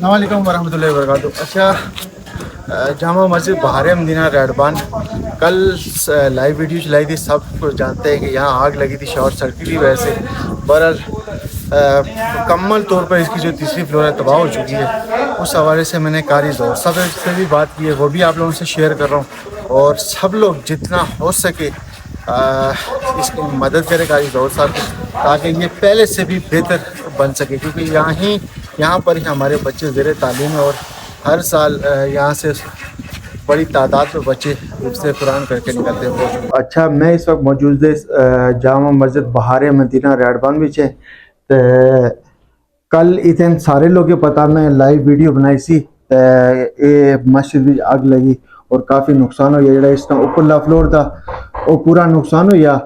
السلام علیکم ورحمۃ اللہ وبرکاتہ. اچھا جامع مسجد بہار مدینہ ریڈبان کل لائیو ویڈیو چلائی تھی. سب کچھ جانتے ہیں کہ یہاں آگ لگی تھی, شارٹ سرکٹ تھی. ویسے بہرحال مکمل طور پر اس کی جو تیسری فلور ہے تباہ ہو چکی ہے. اس حوالے سے میں نے قاری ظہور صاحب سے بھی بات کی ہے, وہ بھی آپ لوگوں سے شیئر کر رہا ہوں. اور سب لوگ جتنا ہو سکے اس کی مدد کرے قاری ظہور صاحب کی, تاکہ یہ پہلے سے بھی بہتر بن سکے, کیونکہ یہاں پر ہی ہمارے بچے زیر تعلیم ہیں اور ہر سال یہاں سے بڑی تعداد میں بچے حفظ قرآن کر کے نکلتے ہیں. اچھا میں اس وقت موجود ہے جامع مسجد بہار مدینہ ریڈبان وچ ہے. تے کل اتنے سارے لوگ پتا میں لائیو ویڈیو بنائی سی اے مسجد بھی اگ لگی اور کافی نقصان ہویا. جڑا اس کا اوپرلا فلور تھا وہ پورا نقصان ہویا.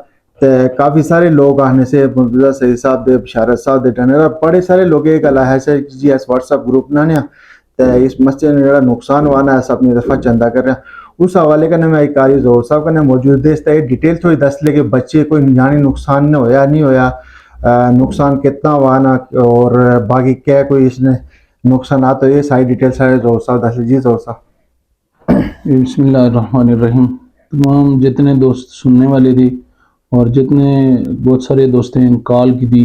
کافی سارے لوگ آنے سے مرتضی سعید صاحب دے, بشارت صاحب دے ٹنر بڑے سارے لوگ ایک اللہ ہے جی ایس واٹس ایپ گروپ بنانے اس مسجد میں جڑا نقصان ہوا نا ایسا اپنی طرف چندہ کر رہے ہیں. اس حوالے کا میں قاری ظہور صاحب کا موجود ہے, اس طرح ڈیٹیل تھوڑی دس لے کہ بچے کوئی جانی نقصان نہ ہویا نہیں ہویا, نقصان کتنا ہوا نا, اور باقی کیا کوئی اس نے نقصانات ہوئے, ساری ڈیٹیل سارے ظہور صاحب دس لیجیے. ظہور صاحب بسم اللہ الرحمن الرحیم. تمام جتنے دوست سننے والے تھے اور جتنے بہت سارے دوست ہیں کال کی تھی,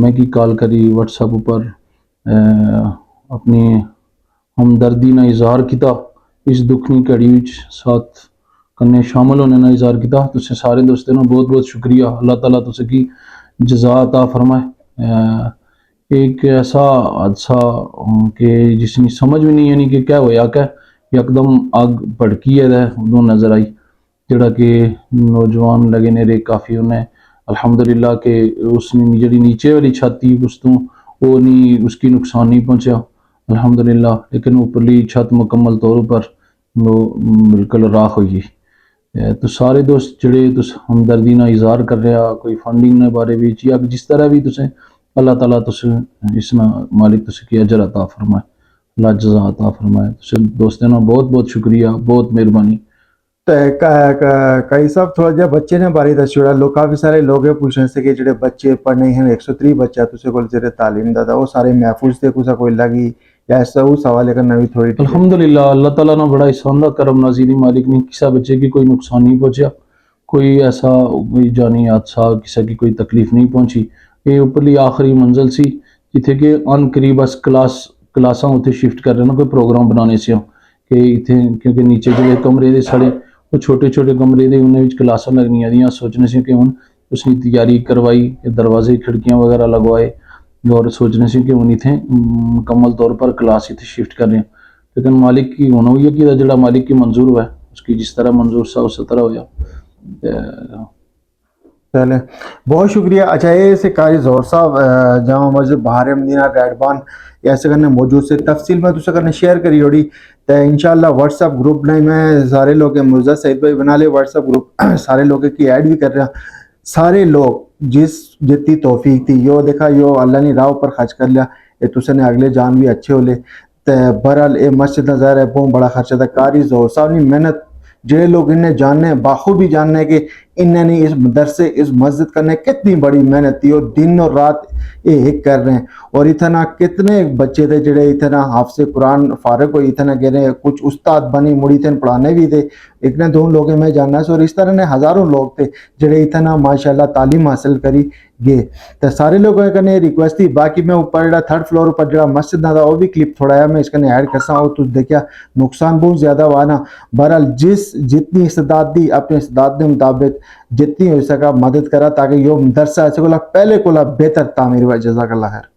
میں کی کال کری واٹس ایپ پر اپنی ہمدردی نہ اظہار کیتا, اس دکھنی گھڑی وچ ساتھ کنے شامل ہونے نہ اظہار کیتا. تسے سارے دوستوں نے بہت بہت شکریہ. اللہ تعالیٰ تسے کی جزا عطا فرمائے. ایک ایسا حادثہ کہ جس نے سمجھ بھی نہیں یعنی کہ کیا ہویا, کہ یکدم آگ بھڑکی ہے ادوں نظر آئی, جڑا کہ نوجوان لگے نے رے کافی انہیں الحمدللہ کہ اس نے جڑی نیچے والی چھت تھی اس تو وہ نہیں, اس کی نقصان نہیں پہنچیا الحمدللہ, لیکن اوپرلی چھت مکمل طور پر وہ بالکل راکھ ہوئی. تو سارے دوست جڑے تس ہمدردی نہ اظہار کر رہا, کوئی فنڈنگ نے بارے بھی یا جس طرح بھی تسیں اللہ تعالیٰ تسے اس نا مالک تسے کی اجر عطا فرمائے, اللہ جزا عطا فرمائے. تسے دوستوں نے بہت بہت شکریہ, بہت مہربانی. کئی صاحب تھوڑا جہا بچے نے بارے دس چھوڑا, لوگ کافی سارے لوگ پوچھنے سے کہ جڑے بچے پڑھنے ہیں 130 بچہ تسے کول زیر تعلیم دا وہ سارے محفوظ تھے, کوسا کوئی لگی یا ایسا اس حوالے کرنا بھی تھوڑی الحمدللہ اللہ تعالیٰ نے بڑا احسان دا کرم نازیری مالک نے کسا بچے کی کوئی نقصان نہیں پہنچیا, کوئی ایسا کوئی جانی حادثہ کسا کی کوئی تکلیف نہیں پہنچی. یہ اوپرلی آخری منزل سی جتھے کہ ان قریب اس کلاساں اتنے شفٹ کر رہے نا کوئی پروگرام بنانے سے کہ اتنے, کیونکہ نیچے جو کمرے دے سڑے وہ چھوٹے چھوٹے کمرے دے انہیں کلاساں لگنی آدیاں, سوچنے سے کہ ہن اس نے تیاری کروائی, دروازے کھڑکیاں وغیرہ لگوائے اور سوچنے سے کہ ہن اتنے مکمل طور پر کلاس اتنے شفٹ کر رہے ہیں. لیکن مالک کی ہونا ہوئی ہے کہ جڑا مالک کی منظور ہوا ہے اس کی جس طرح منظور سا اس طرح ہویا. چلے بہت شکریہ. اچھا یہ سے قاری ظہور صاحب جامع مسجد بہار مدینہ ریڈبان ایسے کرنے موجود سے تفصیل میں دوسرے کرنے شیئر کری ہوڑی تو انشاءاللہ واٹس ایپ گروپ بنائی, میں سارے لوگ مرتضی سعید بھائی بنا لے واٹس ایپ گروپ, سارے لوگ کی ایڈ بھی کر رہا. سارے لوگ جس جتنی توفیق تھی یو دیکھا یو اللہ نے راہ پر خرچ کر لیا, یہ تسے نے اگلے جان بھی اچھے ہو لے. بہرحال یہ مسجد نظر ہے بہت بڑا خرچہ تھا. قاری ظہور صاحب نے محنت جڑے لوگ انہیں جاننے باخوبی جاننے کہ انہیں نے اس مدرسے اس مسجد کرنے کتنی بڑی محنت تھی, اور دن اور رات یہ ایک کر رہے ہیں. اور اتنا کتنے بچے تھے جڑے اتنا حافظ قرآن فارغ ہوئی, اتنا کہہ رہے ہیں کچھ استاد بنی مڑی تھے پڑھانے بھی تھے, ایک نے دو لوگ میں جاننا ہے. اور اس طرح نے ہزاروں لوگ تھے جڑے اتنا ماشاءاللہ تعلیم حاصل کری گئے. تو سارے لوگوں کا ریکویسٹ تھی. باقی میں اوپر جڑا تھرڈ فلور پر جڑا مسجد نہ تھا وہ بھی کلپ تھوڑا ہے میں اس کا ایڈ کرسا ہوں, تو دیکھا نقصان بہت زیادہ ہوا نا. بہرحال جتنی استعداد دی اپنے استعداد کے مطابق جتنی ہو سکا مدد کرا تاکہ یہ مدرسہ ایسے کو پہلے کو بہتر تعمیر ہوا. جزاک اللہ خیر.